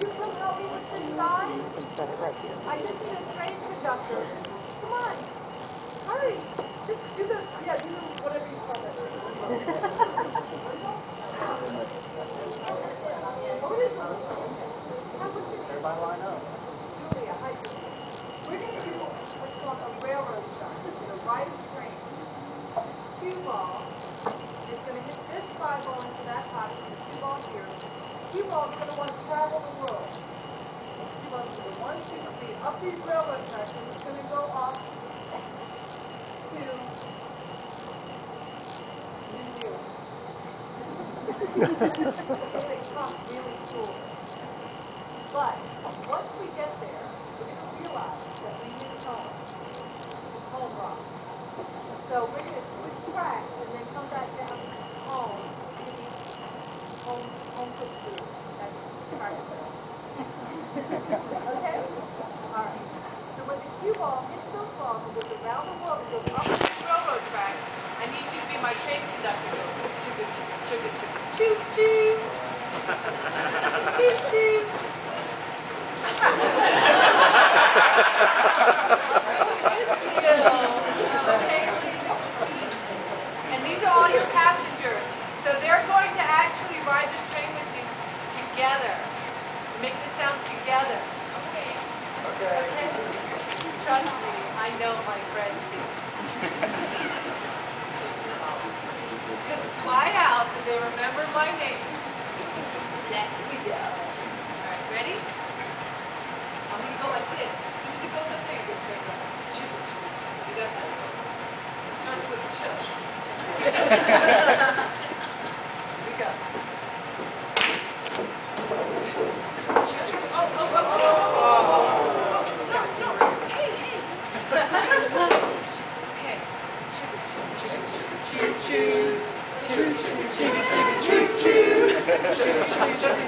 you come help me with this side? You can set it right here. I just need a train conductor. Come on. Hurry. Just do the, whatever you call it. Everybody line up. Julia, hi. We're going to do what's called a railroad shot. We're going to ride a train. Cue ball is going to hit this spy ball into that pocket, and the cue ball here. Cue ball is going to want to travel the world. Cue ball is going to 1, 2, 3 up these railroad tracks, and it's going to go off to New Zealand. They come really cool. But once we get there, we're going to realize that we need home. It's home rock. So we're going to switch tracks and then come back down home to eat home cooked food. That's practical. Okay? All right. So when the cue ball hits those balls and goes around the world and goes up these railroad tracks, I need you to be my train conductor. Go chugga chugga chugga chugga choo choo. Choo choo. And these are all your passengers. So they're going to actually ride this train with you together. Make the sound together. Okay. Okay? Trust me, I know my friends here. Because it's my house and they remember my name. Let me go. Alright, ready? I'm going to go like this. As soon as it goes up there, you go straight up. Choo, choo, choo. You got that? Starts with a choo. Here we go. Okay. Choo, choo, choo, choo, choo, choo, choo, choo, choo, choo, choo, choo, choo, choo, choo.